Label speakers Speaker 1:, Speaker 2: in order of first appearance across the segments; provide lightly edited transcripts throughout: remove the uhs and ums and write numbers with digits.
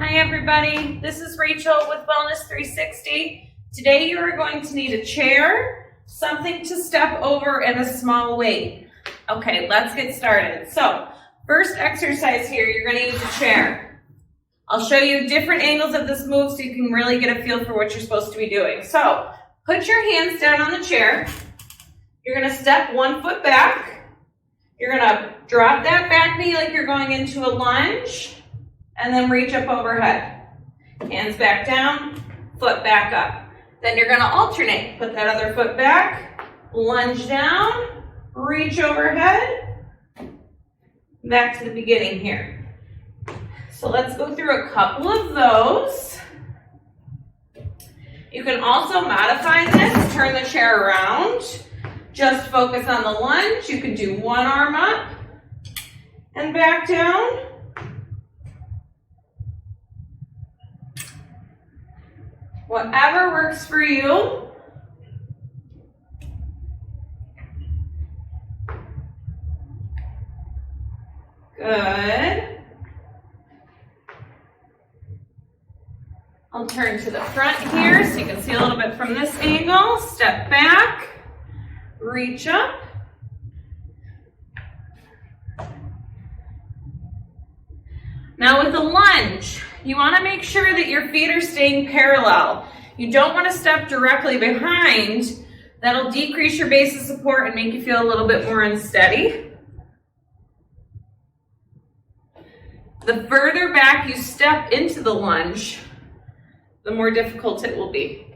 Speaker 1: Hi everybody, this is Rachel with Wellness 360. Today you are going to need a chair, something to step over, and a small weight. Okay, let's get started. So, first exercise here, you're going to use a chair. I'll show you different angles of this move so you can really get a feel for what you're supposed to be doing. So, put your hands down on the chair. You're going to step 1 foot back. You're going to drop that back knee like you're going into a lunge. And then reach up overhead. Hands back down, foot back up. Then you're going to alternate. Put that other foot back, lunge down, reach overhead, back to the beginning here. So let's go through a couple of those. You can also modify this, turn the chair around. Just focus on the lunge. You can do one arm up and back down. Whatever works for you. Good. I'll turn to the front here so you can see a little bit from this angle. Step back, reach up. Now with the lunge, you want to make sure that your feet are staying parallel. You don't want to step directly behind. That'll decrease your base of support and make you feel a little bit more unsteady. The further back you step into the lunge, the more difficult it will be.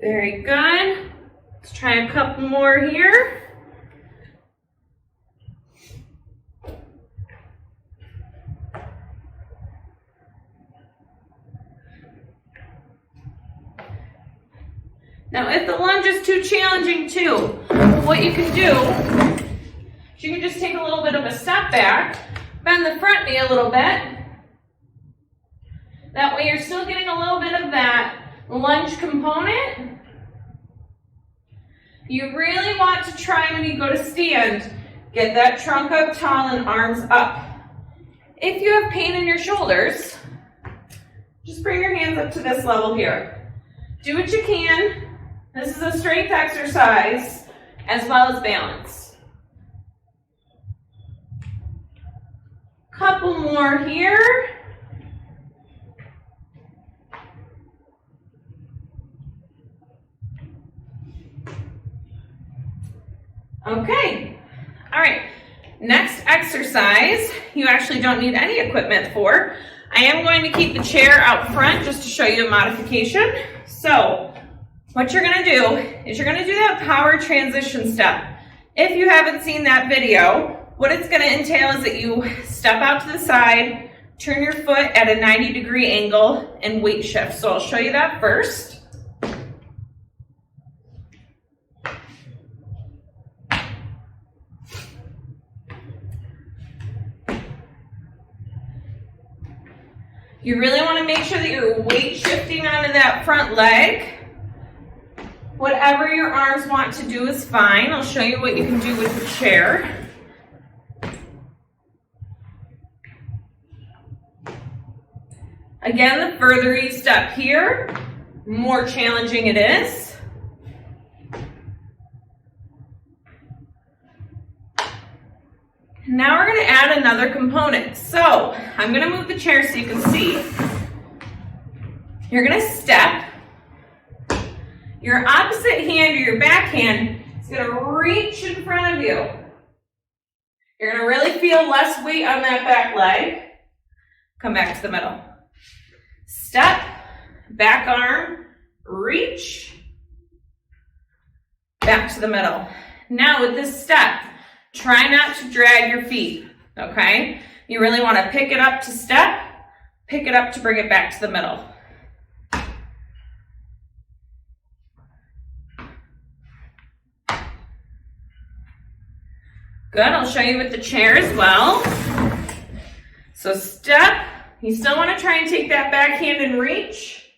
Speaker 1: Very good. Let's try a couple more here. Now, if the lunge is too challenging too, what you can do is you can just take a little bit of a step back, bend the front knee a little bit. That way you're still getting a little bit of that lunge component. You really want to try when you go to stand, get that trunk up tall and arms up. If you have pain in your shoulders, just bring your hands up to this level here. Do what you can. This is a strength exercise as well as balance. Couple more here. Okay, all right, next exercise, you actually don't need any equipment for. I am going to keep the chair out front just to show you a modification. So, what you're gonna do is you're gonna do that power transition step. If you haven't seen that video, what it's gonna entail is that you step out to the side, turn your foot at a 90-degree angle, and weight shift. So I'll show you that first. You really want to make sure that you're weight shifting onto that front leg. Whatever your arms want to do is fine. I'll show you what you can do with the chair. Again, the further you step here, the more challenging it is. Now we're going to add another component. So I'm going to move the chair so you can see. You're going to step. Your opposite hand or your back hand is going to reach in front of you. You're going to really feel less weight on that back leg. Come back to the middle. Step, back arm, reach, back to the middle. Now with this step, try not to drag your feet, okay? You really want to pick it up to step, pick it up to bring it back to the middle. Good, I'll show you with the chair as well. So step, you still want to try and take that back hand and reach.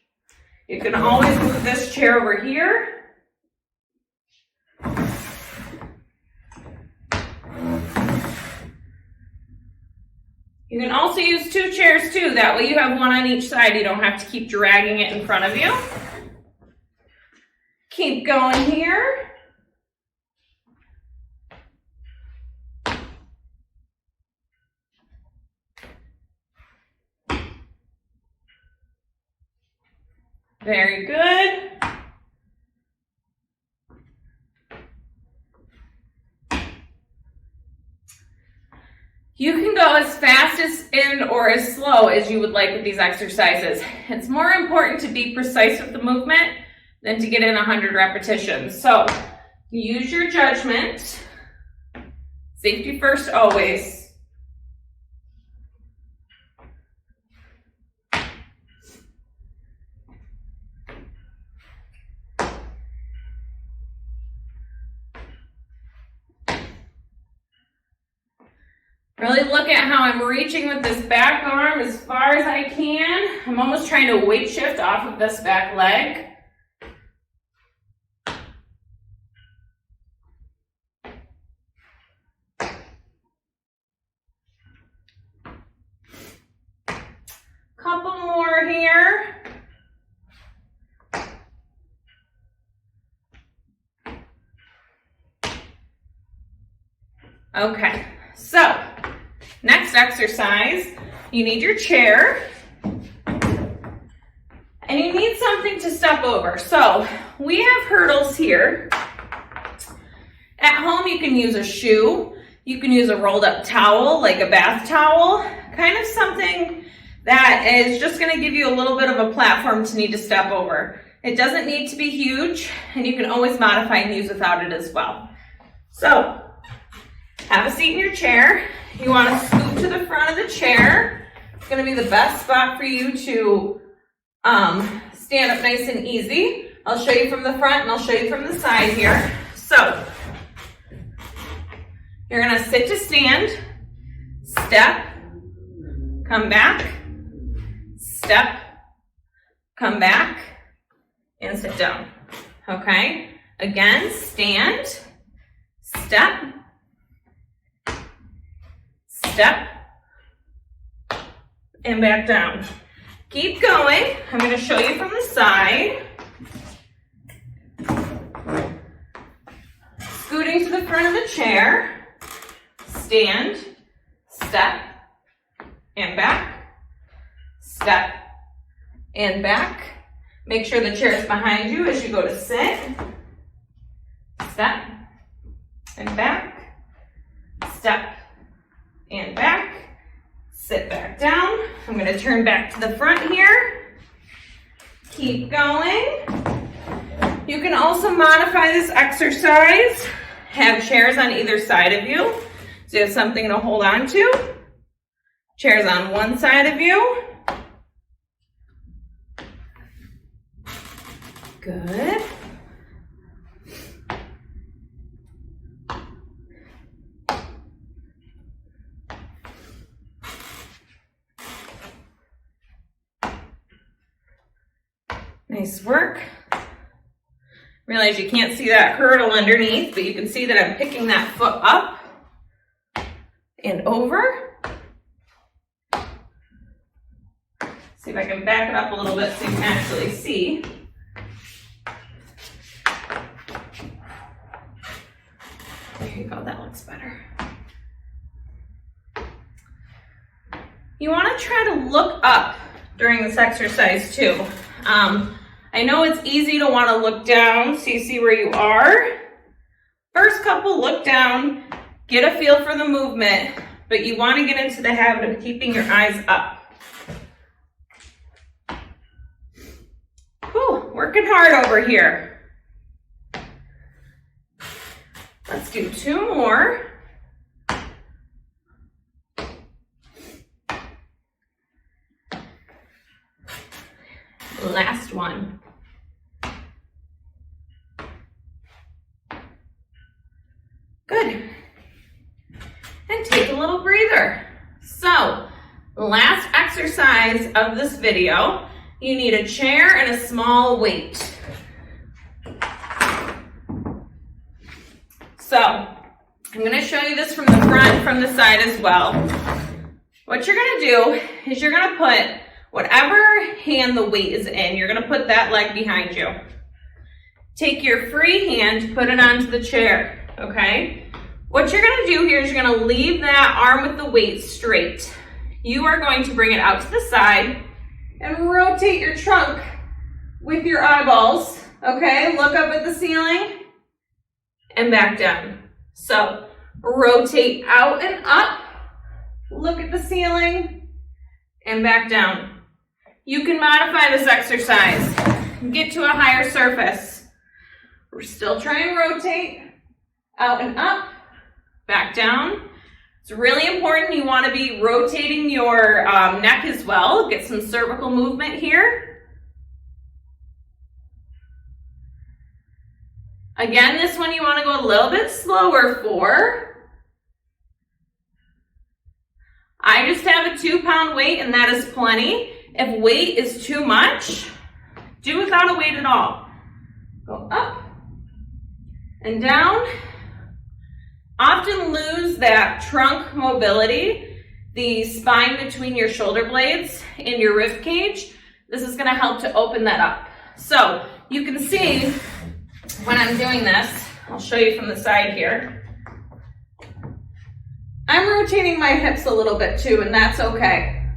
Speaker 1: You can always move this chair over here. You can also use 2 chairs too. That way you have one on each side. You don't have to keep dragging it in front of you. Keep going here. Very good. You can go as fast or as slow as you would like with these exercises. It's more important to be precise with the movement than to get in 100 repetitions. So use your judgment. Safety first always. Really look at how I'm reaching with this back arm as far as I can. I'm almost trying to weight shift off of this back leg. Couple more here. Okay, so next exercise, you need your chair and you need something to step over. So we have hurdles here. At home, you can use a shoe. You can use a rolled up towel, like a bath towel, kind of something that is just gonna give you a little bit of a platform to need to step over. It doesn't need to be huge, and you can always modify and use without it as well. So have a seat in your chair. You want to scoot to the front of the chair. It's going to be the best spot for you to stand up nice and easy. I'll show you from the front and I'll show you from the side here. So you're going to sit to stand, step, come back, step, come back, and sit down. Okay? Again, stand, step, step, and back down. Keep going. I'm going to show you from the side. Scooting to the front of the chair. Stand, step, and back. Step, and back. Make sure the chair is behind you as you go to sit. Step, and back. Step, and back, sit back down. I'm going to turn back to the front here. Keep going. You can also modify this exercise. Have chairs on either side of you, so you have something to hold on to. Chairs on one side of you. Good. Nice work. Realize you can't see that hurdle underneath, but you can see that I'm picking that foot up and over. See if I can back it up a little bit so you can actually see. There you go, that looks better. You want to try to look up during this exercise too. I know it's easy to want to look down so you see where you are. First couple, look down, get a feel for the movement, but you want to get into the habit of keeping your eyes up. Whew, working hard over here. Let's do 2 more. Last one. Good. And take a little breather. So, last exercise of this video, you need a chair and a small weight. So, I'm going to show you this from the front, from the side as well. What you're gonna do is you're gonna put whatever hand the weight is in, you're gonna put that leg behind you. Take your free hand, put it onto the chair, okay? What you're gonna do here is you're gonna leave that arm with the weight straight. You are going to bring it out to the side and rotate your trunk with your eyeballs, okay? Look up at the ceiling and back down. So rotate out and up, look at the ceiling and back down. You can modify this exercise, get to a higher surface. We're still trying to rotate out and up, back down. It's really important. You want to be rotating your neck as well. Get some cervical movement here. Again, this one you want to go a little bit slower for. I just have a 2-pound weight and that is plenty. If weight is too much, do without a weight at all. Go up and down. Often lose that trunk mobility, the spine between your shoulder blades and your rib cage. This is going to help to open that up. So you can see when I'm doing this, I'll show you from the side here. I'm rotating my hips a little bit too, and that's okay.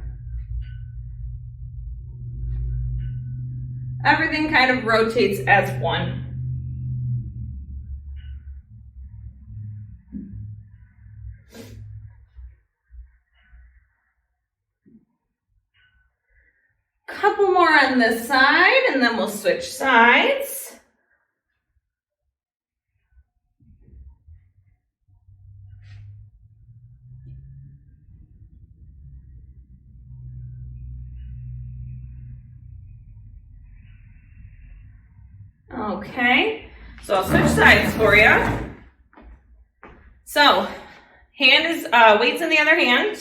Speaker 1: Everything kind of rotates as one. Couple more on this side, and then we'll switch sides. Okay, so I'll switch sides for you. So, hand is weights in the other hand,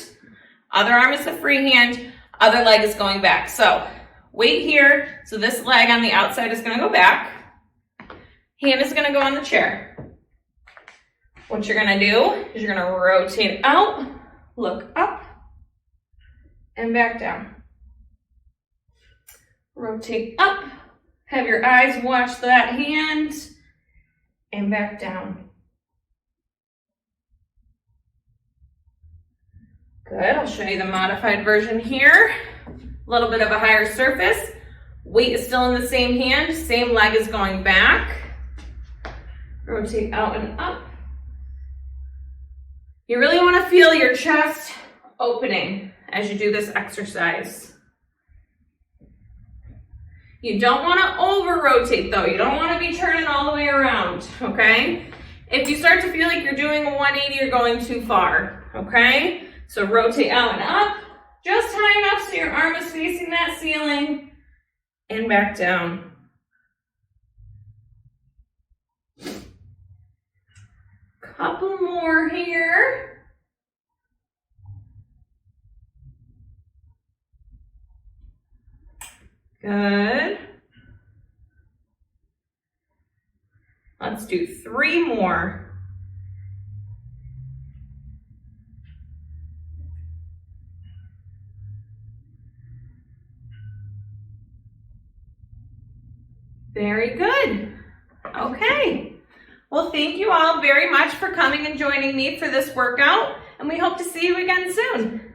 Speaker 1: other arm is the free hand, other leg is going back. So weight here, so this leg on the outside is going to go back. Hand is going to go on the chair. What you're going to do is you're going to rotate out, look up, and back down. Rotate up, have your eyes watch that hand, and back down. Good, I'll show you the modified version here. A little bit of a higher surface. Weight is still in the same hand, same leg is going back. Rotate out and up. You really want to feel your chest opening as you do this exercise. You don't want to over-rotate though. You don't want to be turning all the way around, okay? If you start to feel like you're doing a 180, you're going too far, okay? So rotate out and up, just high enough so your arm is facing that ceiling, and back down. Couple more here. Good. Let's do 3 more. Very good. Okay. Well, thank you all very much for coming and joining me for this workout, and we hope to see you again soon.